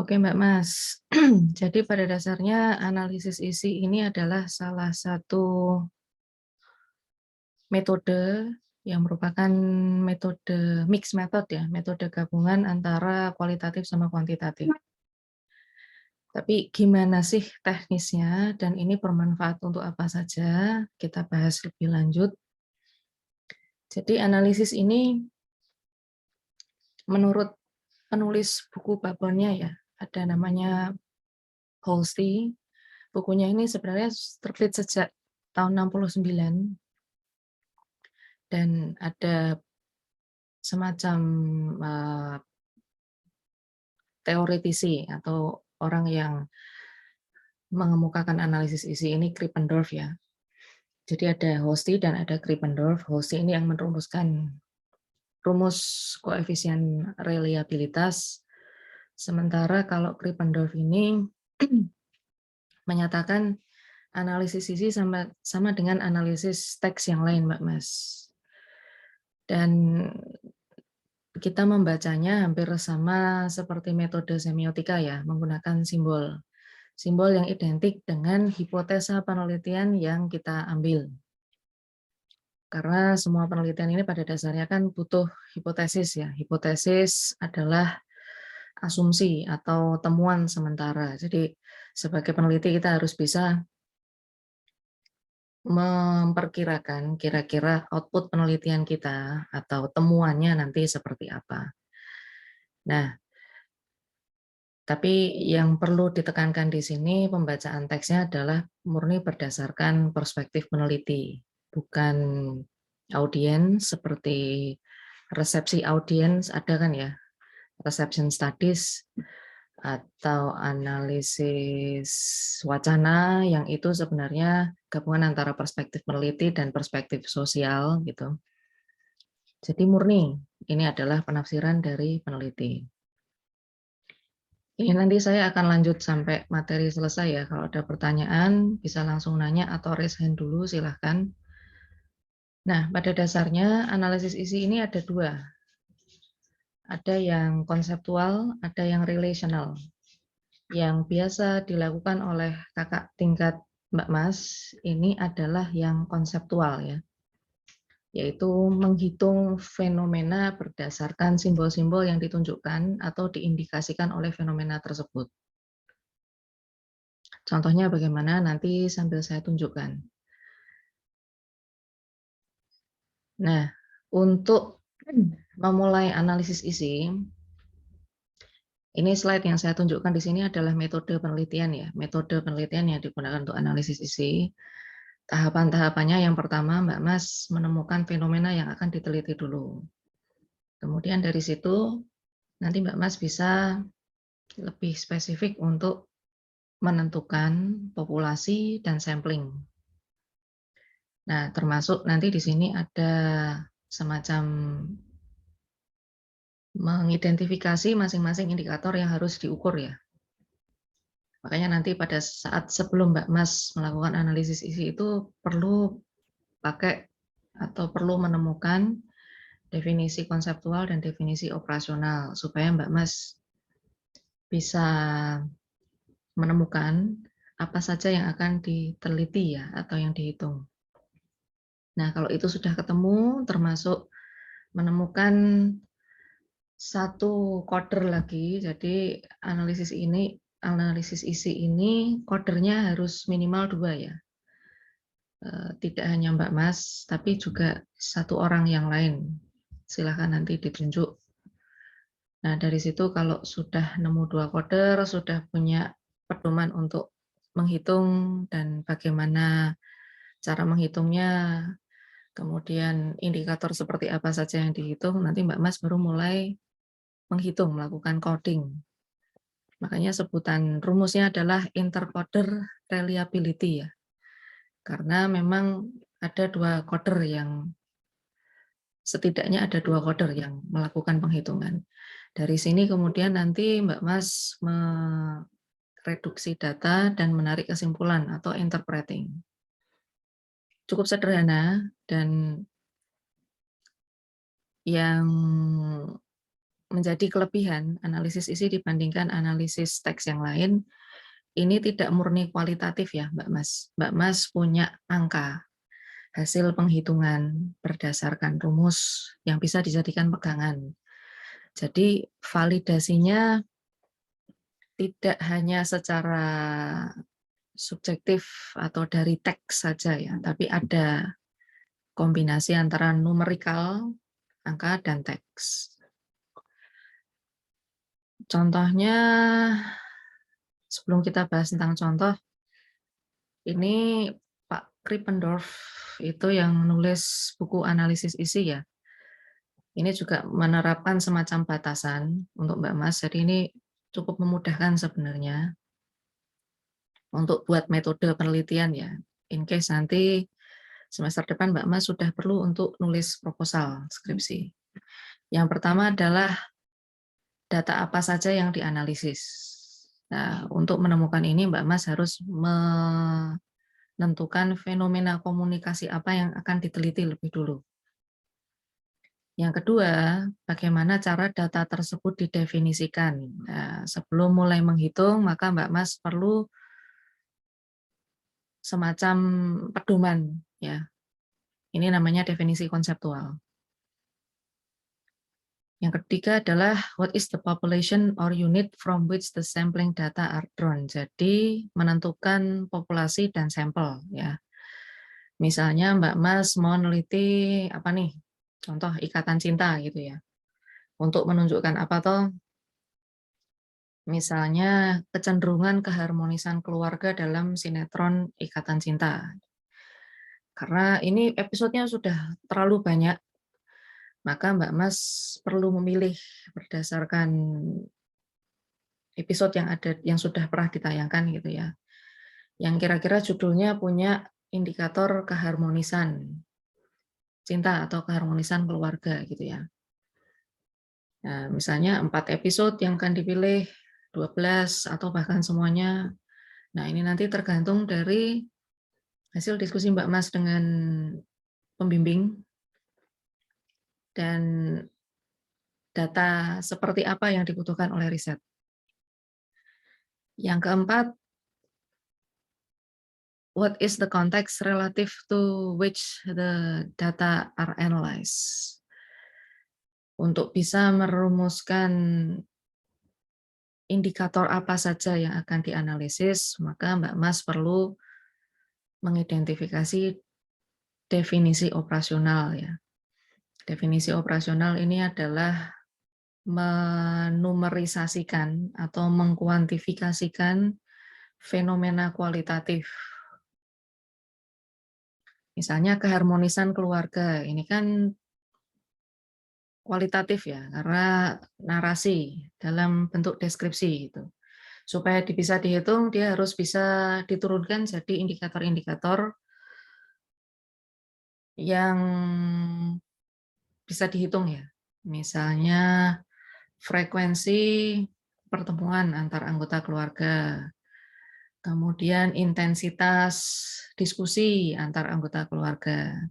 Oke Mbak Mas, jadi pada dasarnya analisis isi ini adalah salah satu metode yang merupakan metode mix method ya, metode gabungan antara kualitatif sama kuantitatif. Tapi gimana sih teknisnya dan ini bermanfaat untuk apa saja, kita bahas lebih lanjut. Jadi analisis ini menurut penulis buku babonnya ya, ada namanya Halsey. Bukunya ini sebenarnya terbit sejak tahun 69 dan ada semacam teoretisi atau orang yang mengemukakan analisis isi ini Krippendorff ya. Jadi ada Halsey dan ada Krippendorff. Halsey ini yang merumuskan rumus koefisien reliabilitas. Sementara kalau Krippendorff ini menyatakan analisis isi sama dengan analisis teks yang lain, Mbak Mas. Dan kita membacanya hampir sama seperti metode semiotika ya, menggunakan simbol. Simbol yang identik dengan hipotesa penelitian yang kita ambil. Karena semua penelitian ini pada dasarnya kan butuh hipotesis ya. Hipotesis adalah asumsi atau temuan sementara. Jadi sebagai peneliti kita harus bisa memperkirakan kira-kira output penelitian kita atau temuannya nanti seperti apa. Nah, tapi yang perlu ditekankan di sini pembacaan teksnya adalah murni berdasarkan perspektif peneliti, bukan audiens seperti resepsi audiens ada kan ya, reception studies atau analisis wacana yang itu sebenarnya gabungan antara perspektif peneliti dan perspektif sosial gitu. Jadi murni ini adalah penafsiran dari peneliti. Ini nanti saya akan lanjut sampai materi selesai ya. Kalau ada pertanyaan bisa langsung nanya atau raise hand dulu silahkan. Nah, pada dasarnya analisis isi ini ada dua. Ada yang konseptual, ada yang relational. Yang biasa dilakukan oleh kakak tingkat Mbak Mas, ini adalah yang konseptual ya. Yaitu menghitung fenomena berdasarkan simbol-simbol yang ditunjukkan atau diindikasikan oleh fenomena tersebut. Contohnya bagaimana nanti sambil saya tunjukkan. Nah, untuk memulai analisis isi, ini slide yang saya tunjukkan di sini adalah metode penelitian ya, metode penelitian yang digunakan untuk analisis isi. Tahapan-tahapannya yang pertama, Mbak Mas menemukan fenomena yang akan diteliti dulu. Kemudian dari situ, nanti Mbak Mas bisa lebih spesifik untuk menentukan populasi dan sampling. Nah, termasuk nanti di sini ada semacam mengidentifikasi masing-masing indikator yang harus diukur ya. Makanya nanti pada saat sebelum Mbak Mas melakukan analisis isi itu perlu pakai atau perlu menemukan definisi konseptual dan definisi operasional supaya Mbak Mas bisa menemukan apa saja yang akan diteliti ya atau yang dihitung. Nah, kalau itu sudah ketemu termasuk menemukan satu koder lagi, jadi analisis isi ini kodernya harus minimal 2 ya. Tidak hanya Mbak Mas, tapi juga satu orang yang lain. Silahkan nanti ditunjuk. Nah, dari situ kalau sudah nemu 2 koder, sudah punya pedoman untuk menghitung dan bagaimana cara menghitungnya, kemudian indikator seperti apa saja yang dihitung, nanti Mbak Mas baru mulai menghitung, melakukan coding. Makanya sebutan rumusnya adalah intercoder reliability ya. Karena memang ada 2 coder yang setidaknya ada 2 coder yang melakukan penghitungan. Dari sini kemudian nanti Mbak Mas mereduksi data dan menarik kesimpulan atau interpreting. Cukup sederhana dan yang menjadi kelebihan analisis isi dibandingkan analisis teks yang lain, ini tidak murni kualitatif ya Mbak Mas. Mbak Mas punya angka, hasil penghitungan berdasarkan rumus yang bisa dijadikan pegangan. Jadi validasinya tidak hanya secara subjektif atau dari teks saja ya, tapi ada kombinasi antara numerikal, angka, dan teks. Contohnya, sebelum kita bahas tentang contoh, ini Pak Krippendorff itu yang menulis buku analisis isi ya. Ini juga menerapkan semacam batasan untuk Mbak Mas, jadi ini cukup memudahkan sebenarnya untuk buat metode penelitian ya. In case nanti semester depan Mbak Mas sudah perlu untuk nulis proposal skripsi. Yang pertama adalah data apa saja yang dianalisis. Nah, untuk menemukan ini Mbak Mas harus menentukan fenomena komunikasi apa yang akan diteliti lebih dulu. Yang kedua, bagaimana cara data tersebut didefinisikan. Nah, sebelum mulai menghitung, maka Mbak Mas perlu semacam pedoman ya. Ini namanya definisi konseptual. Yang ketiga adalah what is the population or unit from which the sampling data are drawn. Jadi menentukan populasi dan sampel ya. Misalnya Mbak Mas mau neliti apa nih? Contoh ikatan cinta gitu ya. Untuk menunjukkan apa toh? Misalnya kecenderungan keharmonisan keluarga dalam sinetron Ikatan Cinta. Karena ini episodenya sudah terlalu banyak, maka Mbak Mas perlu memilih berdasarkan episode yang ada yang sudah pernah ditayangkan gitu ya. Yang kira-kira judulnya punya indikator keharmonisan cinta atau keharmonisan keluarga gitu ya. Nah, misalnya 4 episode yang akan dipilih, 12 atau bahkan semuanya. Nah, ini nanti tergantung dari hasil diskusi Mbak Mas dengan pembimbing dan data seperti apa yang dibutuhkan oleh riset. Yang keempat, what is the context relative to which the data are analyzed? Untuk bisa merumuskan indikator apa saja yang akan dianalisis, maka Mbak Mas perlu mengidentifikasi definisi operasional ya. Definisi operasional ini adalah menumerisasikan atau mengkuantifikasikan fenomena kualitatif. Misalnya keharmonisan keluarga, ini kan kualitatif ya, karena narasi dalam bentuk deskripsi gitu. Supaya bisa dihitung, dia harus bisa diturunkan jadi indikator-indikator yang bisa dihitung ya. Misalnya frekuensi pertemuan antar anggota keluarga, kemudian intensitas diskusi antar anggota keluarga.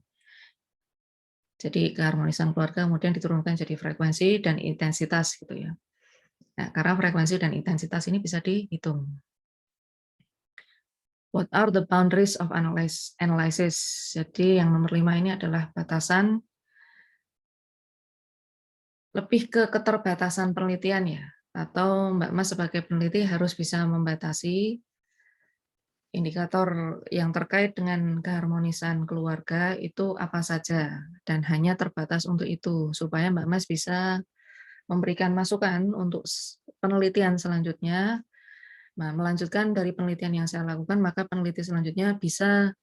Jadi keharmonisan keluarga kemudian diturunkan jadi frekuensi dan intensitas gitu ya. Nah, karena frekuensi dan intensitas ini bisa dihitung. What are the boundaries of analysis? Jadi yang nomor 5 ini adalah batasan, lebih ke keterbatasan penelitian ya. Atau Mbak Mas sebagai peneliti harus bisa membatasi indikator yang terkait dengan keharmonisan keluarga itu apa saja dan hanya terbatas untuk itu supaya Mbak Mas bisa memberikan masukan untuk penelitian selanjutnya. Nah, melanjutkan dari penelitian yang saya lakukan, maka peneliti selanjutnya bisa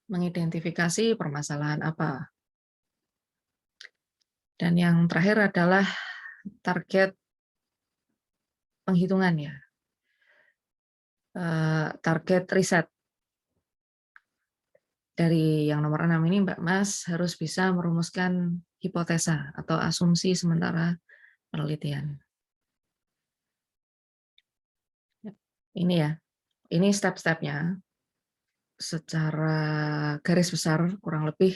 mengidentifikasi permasalahan apa. Dan yang terakhir adalah target penghitungan ya. Target riset. Dari yang nomor 6 ini Mbak Mas harus bisa merumuskan hipotesa atau asumsi sementara penelitian. Ini ya, ini step-stepnya secara garis besar kurang lebih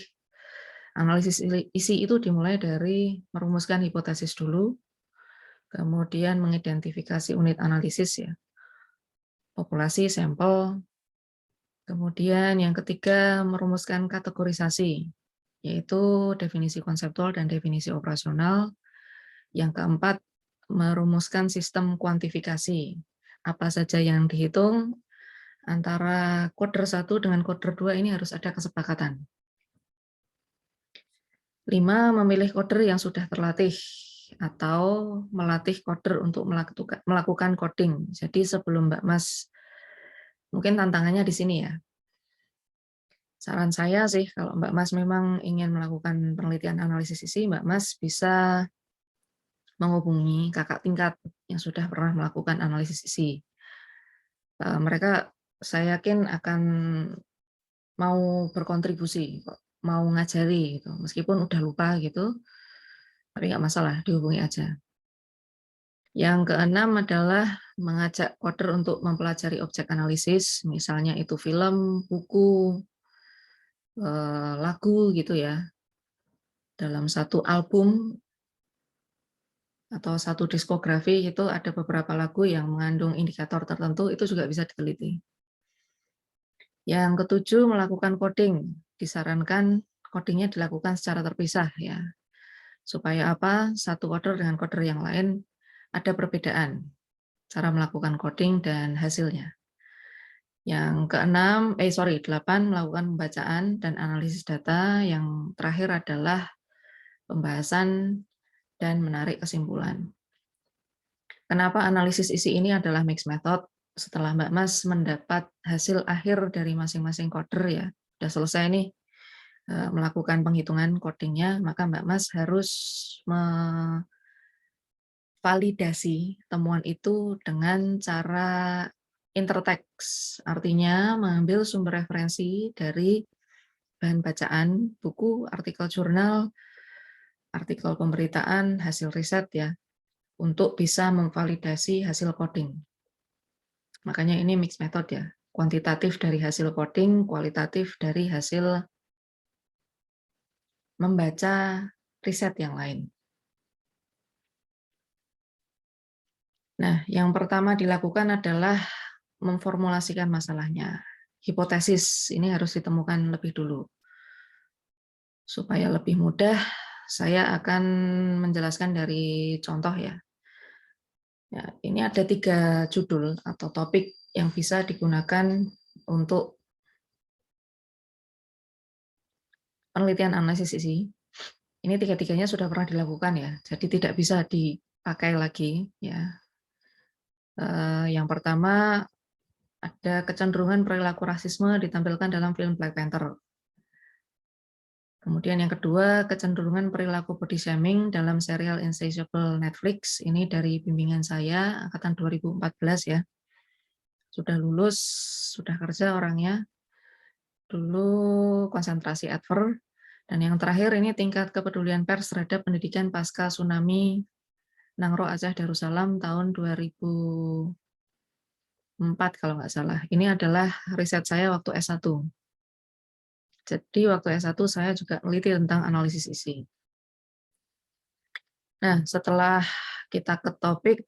Analisis isi itu dimulai dari merumuskan hipotesis dulu, kemudian mengidentifikasi unit analisis ya, populasi, sampel, kemudian yang ketiga merumuskan kategorisasi, yaitu definisi konseptual dan definisi operasional. Yang keempat, merumuskan sistem kuantifikasi. Apa saja yang dihitung, antara koder 1 dengan koder 2 ini harus ada kesepakatan. 5, memilih koder yang sudah terlatih atau melatih koder untuk melakukan coding. Jadi sebelum Mbak Mas, mungkin tantangannya di sini ya. Saran saya sih, kalau Mbak Mas memang ingin melakukan penelitian analisis isi, Mbak Mas bisa menghubungi kakak tingkat yang sudah pernah melakukan analisis isi. Mereka saya yakin akan mau berkontribusi, mau ngajari gitu. Meskipun udah lupa gitu, tapi nggak masalah, dihubungi aja. Yang keenam adalah mengajak coder untuk mempelajari objek analisis, misalnya itu film, buku, lagu gitu ya. Dalam satu album atau satu diskografi itu ada beberapa lagu yang mengandung indikator tertentu, itu juga bisa diteliti. Yang ketujuh, melakukan coding. Disarankan codingnya dilakukan secara terpisah ya. Supaya apa? Satu coder dengan coder yang lain ada perbedaan cara melakukan coding dan hasilnya. Yang keenam, 8, melakukan pembacaan dan analisis data. Yang terakhir adalah pembahasan dan menarik kesimpulan. Kenapa analisis isi ini adalah mixed method? Setelah Mbak Mas mendapat hasil akhir dari masing-masing coder ya, udah selesai nih melakukan penghitungan codingnya, maka Mbak Mas harus memvalidasi temuan itu dengan cara intertext, artinya mengambil sumber referensi dari bahan bacaan, buku, artikel jurnal, artikel pemberitaan, hasil riset ya, untuk bisa memvalidasi hasil coding. Makanya ini mixed method ya, kuantitatif dari hasil coding, kualitatif dari hasil membaca riset yang lain. Nah, yang pertama dilakukan adalah memformulasikan masalahnya. Hipotesis ini harus ditemukan lebih dulu. Supaya lebih mudah, saya akan menjelaskan dari contoh ya. Ya, ini ada 3 judul atau topik yang bisa digunakan untuk penelitian analisis isi. Ini 3-tiganya sudah pernah dilakukan ya, jadi tidak bisa dipakai lagi ya. Yang pertama ada kecenderungan perilaku rasisme ditampilkan dalam film Black Panther. Kemudian yang kedua, kecenderungan perilaku body shaming dalam serial Insatiable Netflix. Ini dari bimbingan saya, angkatan 2014 ya. Sudah lulus, sudah kerja orangnya. Dulu konsentrasi adver. Dan yang terakhir ini tingkat kepedulian pers terhadap pendidikan pasca tsunami Nangro Aceh Darussalam tahun 2004 kalau nggak salah. Ini adalah riset saya waktu S1. Jadi waktu S1 saya juga meneliti tentang analisis isi. Nah, setelah kita ke topik,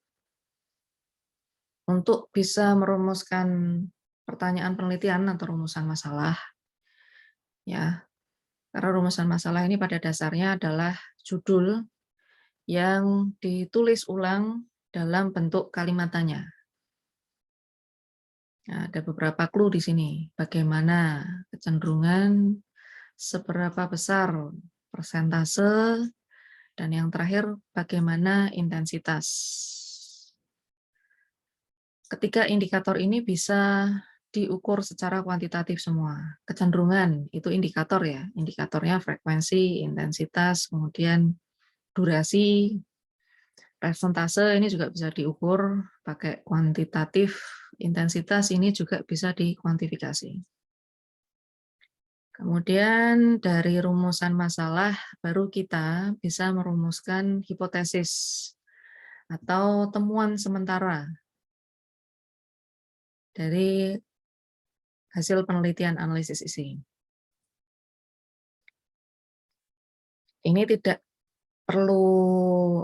untuk bisa merumuskan pertanyaan penelitian atau rumusan masalah, ya, karena rumusan masalah ini pada dasarnya adalah judul yang ditulis ulang dalam bentuk kalimat tanya. Nah, ada beberapa clue di sini. Bagaimana kecenderungan, seberapa besar persentase, dan yang terakhir bagaimana intensitas. Ketiga indikator ini bisa diukur secara kuantitatif semua. Kecenderungan itu indikator ya, indikatornya frekuensi, intensitas, kemudian durasi, persentase ini juga bisa diukur pakai kuantitatif, intensitas ini juga bisa dikuantifikasi. Kemudian dari rumusan masalah baru kita bisa merumuskan hipotesis atau temuan sementara dari hasil penelitian analisis isi. Ini tidak perlu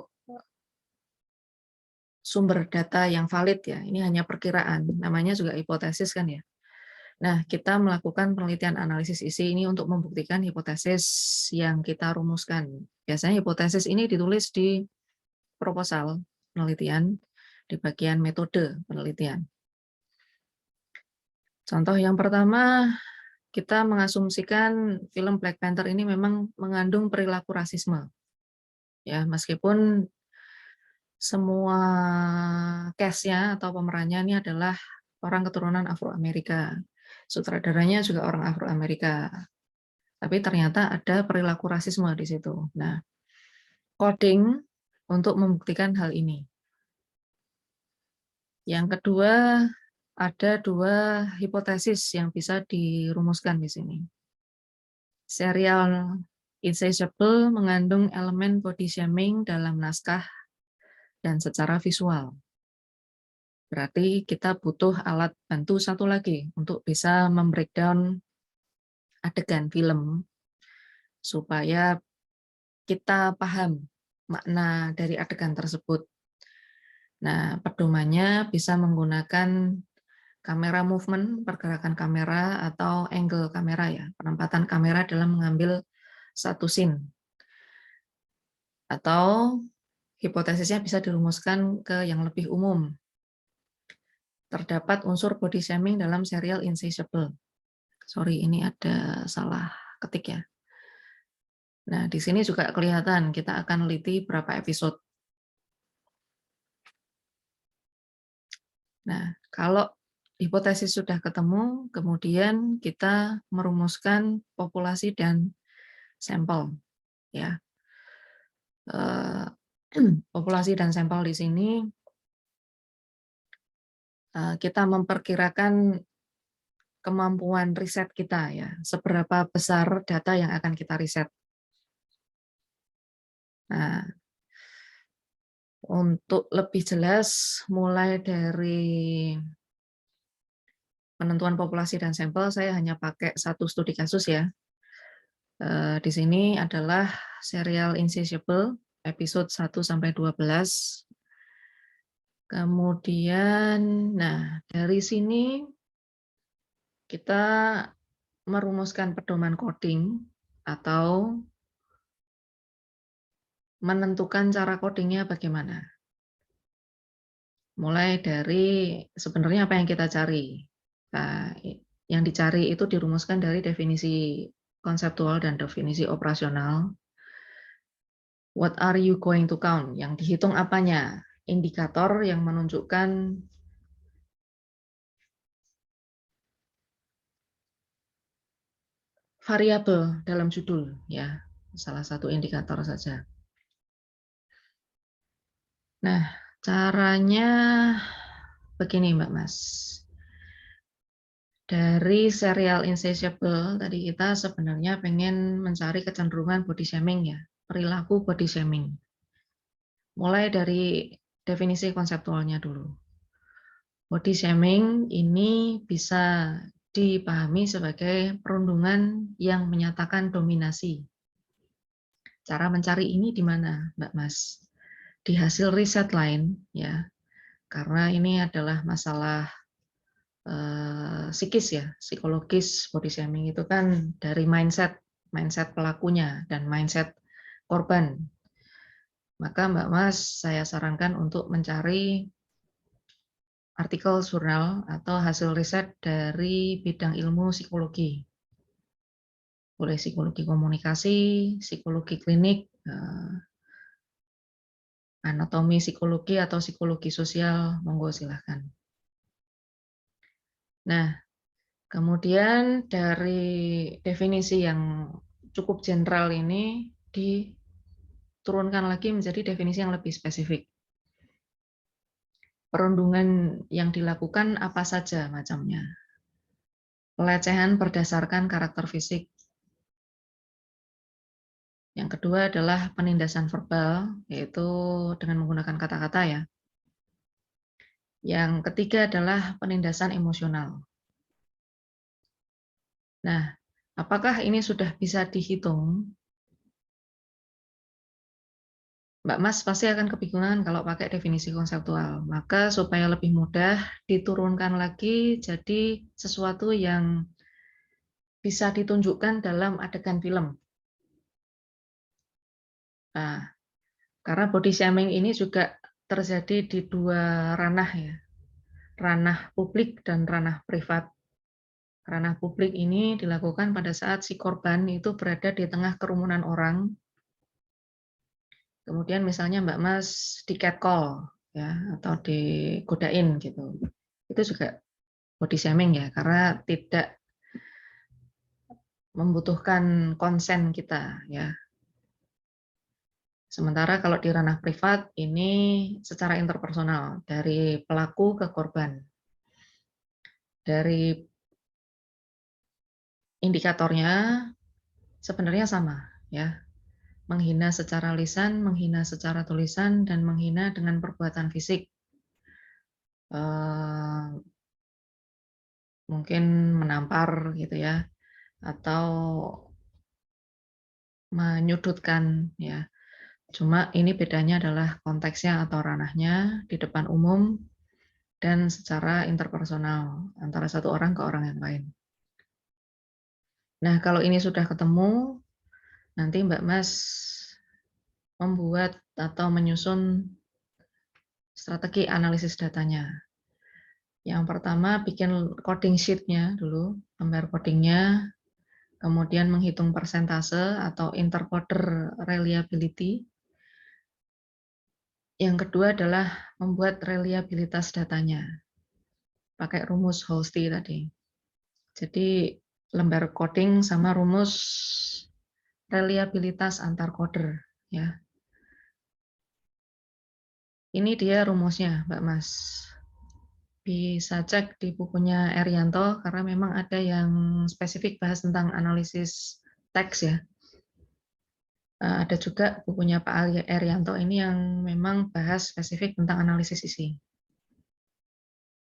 sumber data yang valid ya, ini hanya perkiraan, namanya juga hipotesis kan ya. Nah, kita melakukan penelitian analisis isi ini untuk membuktikan hipotesis yang kita rumuskan. Biasanya hipotesis ini ditulis di proposal penelitian di bagian metode penelitian. Contoh yang pertama, kita mengasumsikan film Black Panther ini memang mengandung perilaku rasisme. Ya, meskipun semua cast-nya atau pemerannya ini adalah orang keturunan Afro-Amerika. Sutradaranya juga orang Afro-Amerika. Tapi ternyata ada perilaku rasisme di situ. Nah, coding untuk membuktikan hal ini. Yang kedua, ada dua hipotesis yang bisa dirumuskan di sini. Serial insatiable mengandung elemen body shaming dalam naskah dan secara visual. Berarti kita butuh alat bantu satu lagi untuk bisa membreakdown adegan film supaya kita paham makna dari adegan tersebut. Nah, pedomannya bisa menggunakan kamera movement, pergerakan kamera, atau angle kamera ya, penempatan kamera dalam mengambil satu scene. Atau hipotesisnya bisa dirumuskan ke yang lebih umum. Terdapat unsur body shaming dalam serial Insatiable. Sorry, ini ada salah ketik ya. Nah, di sini juga kelihatan kita akan teliti berapa episode. Nah, kalau hipotesis sudah ketemu, kemudian kita merumuskan populasi dan sampel. Ya, populasi dan sampel di sini kita memperkirakan kemampuan riset kita ya, seberapa besar data yang akan kita riset. Nah, untuk lebih jelas, mulai dari penentuan populasi dan sampel, saya hanya pakai satu studi kasus ya. Di sini adalah serial Insatiable, episode 1-12. Kemudian, nah dari sini kita merumuskan pedoman coding atau menentukan cara codingnya bagaimana. Mulai dari sebenarnya apa yang kita cari. Nah, yang dicari itu dirumuskan dari definisi konseptual dan definisi operasional. What are you going to count? Yang dihitung apanya? Indikator yang menunjukkan variabel dalam judul, ya, salah satu indikator saja. Nah, caranya begini, Mbak Mas. Dari serial Insatiable, tadi kita sebenarnya pengen mencari kecenderungan body shaming ya, perilaku body shaming. Mulai dari definisi konseptualnya dulu. Body shaming ini bisa dipahami sebagai perundungan yang menyatakan dominasi. Cara mencari ini di mana, Mbak Mas? Di hasil riset lain, ya, karena ini adalah masalah psikis ya, psikologis. Body shaming itu kan dari mindset pelakunya dan mindset korban. Maka Mbak Mas, saya sarankan untuk mencari artikel jurnal atau hasil riset dari bidang ilmu psikologi. Boleh psikologi komunikasi, psikologi klinik, anatomi psikologi atau psikologi sosial, monggo silahkan. Nah, kemudian dari definisi yang cukup general ini diturunkan lagi menjadi definisi yang lebih spesifik. Perundungan yang dilakukan apa saja macamnya. Pelecehan berdasarkan karakter fisik. Yang kedua adalah penindasan verbal, yaitu dengan menggunakan kata-kata ya. Yang ketiga adalah penindasan emosional. Nah, apakah ini sudah bisa dihitung? Mbak Mas pasti akan kebingungan kalau pakai definisi konseptual. Maka supaya lebih mudah diturunkan lagi jadi sesuatu yang bisa ditunjukkan dalam adegan film. Nah, karena body shaming ini juga terjadi di dua ranah ya, ranah publik dan ranah privat. Ranah publik ini dilakukan pada saat si korban itu berada di tengah kerumunan orang. Kemudian misalnya Mbak Mas di catcall ya atau digodain gitu. Itu juga body shaming ya karena tidak membutuhkan konsen kita ya. Sementara kalau di ranah privat ini secara interpersonal dari pelaku ke korban. Dari indikatornya sebenarnya sama ya. Menghina secara lisan, menghina secara tulisan, dan menghina dengan perbuatan fisik. Mungkin menampar gitu ya, atau menyudutkan ya. Cuma ini bedanya adalah konteksnya atau ranahnya di depan umum dan secara interpersonal antara satu orang ke orang yang lain. Nah, kalau ini sudah ketemu, nanti Mbak Mas membuat atau menyusun strategi analisis datanya. Yang pertama bikin coding sheet-nya dulu, lembar codingnya, kemudian menghitung persentase atau intercoder reliability. Yang kedua adalah membuat reliabilitas datanya, pakai rumus Holsti tadi. Jadi lembar coding sama rumus reliabilitas antar coder. Ya. Ini dia rumusnya, Mbak Mas. Bisa cek di bukunya Erianto karena memang ada yang spesifik bahas tentang analisis teks ya. Ada juga bukunya Pak Erianto ini yang memang bahas spesifik tentang analisis isi.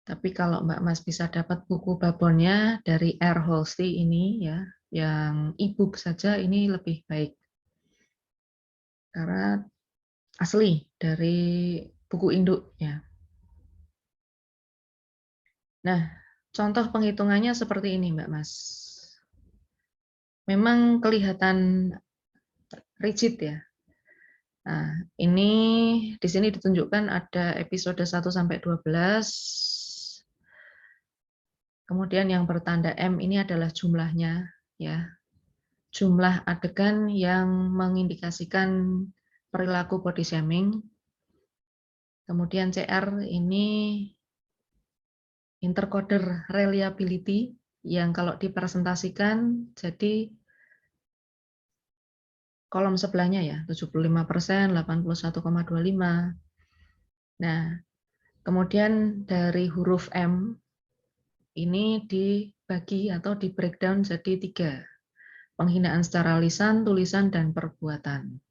Tapi kalau Mbak Mas bisa dapat buku babonnya dari R. Holsti ini ya, yang e-book saja ini lebih baik. Karena asli dari buku induk ya. Nah, contoh penghitungannya seperti ini Mbak Mas. Memang kelihatan rigid ya. Nah, ini di sini ditunjukkan ada episode 1 sampai 12. Kemudian yang bertanda M ini adalah jumlahnya ya. Jumlah adegan yang mengindikasikan perilaku body shaming. Kemudian CR ini intercoder reliability yang kalau dipresentasikan jadi kolom sebelahnya ya, 75%, 81,25. Nah, kemudian dari huruf M ini dibagi atau di breakdown jadi 3. Penghinaan secara lisan, tulisan, dan perbuatan.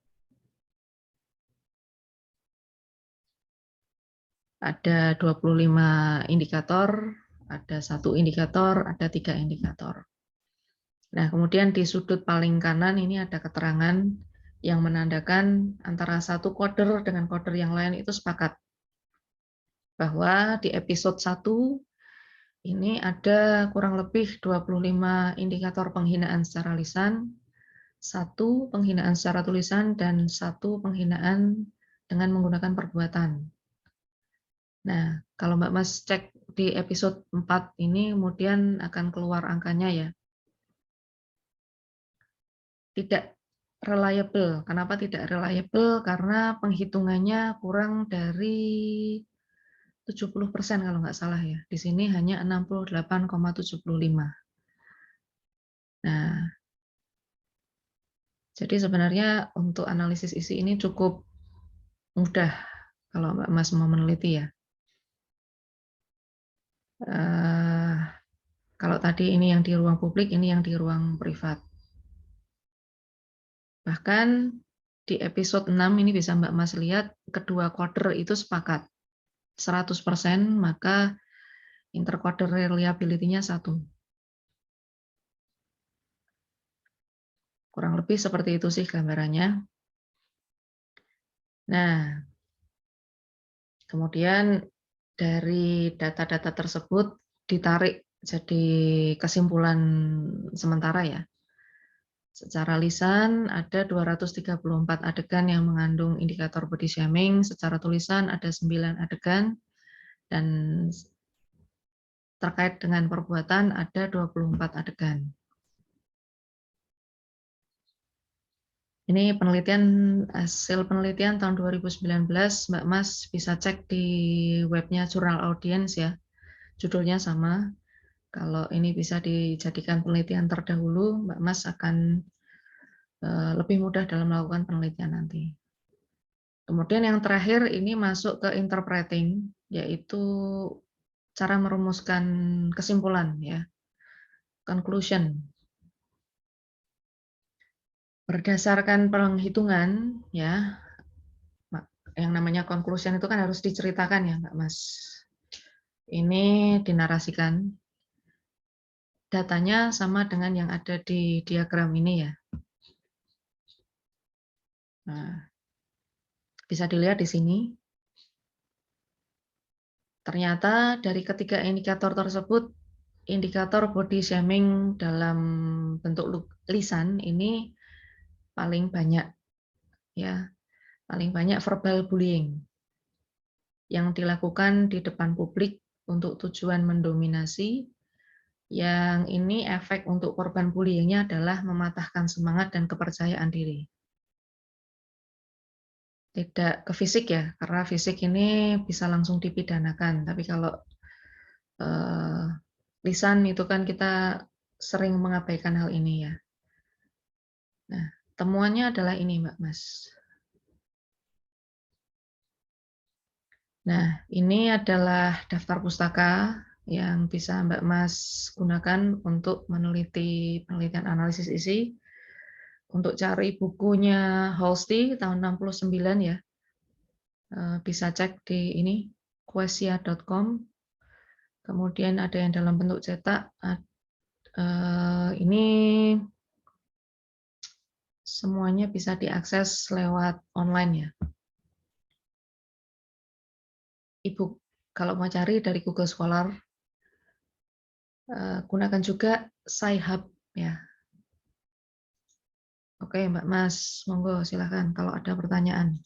Ada 25 indikator, ada 1 indikator, ada 3 indikator. Nah, kemudian di sudut paling kanan ini ada keterangan yang menandakan antara satu coder dengan coder yang lain itu sepakat bahwa di episode 1 ini ada kurang lebih 25 indikator penghinaan secara lisan, 1 penghinaan secara tulisan, dan 1 penghinaan dengan menggunakan perbuatan. Nah, kalau Mbak Mas cek di episode 4 ini kemudian akan keluar angkanya ya. Tidak reliable. Kenapa tidak reliable? Karena penghitungannya kurang dari 70% kalau nggak salah ya. Di sini hanya 68,75. Nah, jadi sebenarnya untuk analisis isi ini cukup mudah kalau Mbak Mas mau meneliti ya. Kalau tadi ini yang di ruang publik, ini yang di ruang privat. Bahkan di episode 6 ini bisa Mbak Mas lihat kedua coder itu sepakat 100%, maka intercoder reliability-nya 1. Kurang lebih seperti itu sih gambarannya. Nah, kemudian dari data-data tersebut ditarik jadi kesimpulan sementara ya. Secara lisan ada 234 adegan yang mengandung indikator body shaming, secara tulisan ada 9 adegan, dan terkait dengan perbuatan ada 24 adegan. Ini hasil penelitian tahun 2019, Mbak Mas bisa cek di webnya Jurnal Audience ya. Judulnya sama. Kalau ini bisa dijadikan penelitian terdahulu, Mbak Mas akan lebih mudah dalam melakukan penelitian nanti. Kemudian yang terakhir ini masuk ke interpreting, yaitu cara merumuskan kesimpulan ya, conclusion. Berdasarkan penghitungan ya, yang namanya conclusion itu kan harus diceritakan ya, Mbak Mas. Ini dinarasikan. Datanya sama dengan yang ada di diagram ini ya. Nah, bisa dilihat di sini. Ternyata dari ketiga indikator tersebut, indikator body shaming dalam bentuk lisan ini paling banyak ya, paling banyak verbal bullying yang dilakukan di depan publik untuk tujuan mendominasi. Yang ini efek untuk korban bullyingnya adalah mematahkan semangat dan kepercayaan diri. Tidak ke fisik ya, karena fisik ini bisa langsung dipidanakan. Tapi kalau lisan itu kan kita sering mengabaikan hal ini ya. Nah, temuannya adalah ini Mbak Mas. Nah, ini adalah daftar pustaka yang bisa Mbak Mas gunakan untuk meneliti penelitian analisis isi. Untuk cari bukunya Holsti tahun 69 ya, bisa cek di ini, quesia.com. Kemudian ada yang dalam bentuk cetak. Ini semuanya bisa diakses lewat online ya. E-book kalau mau cari dari Google Scholar, gunakan juga Sci-Hub ya. Oke Mbak Mas, monggo silakan kalau ada pertanyaan.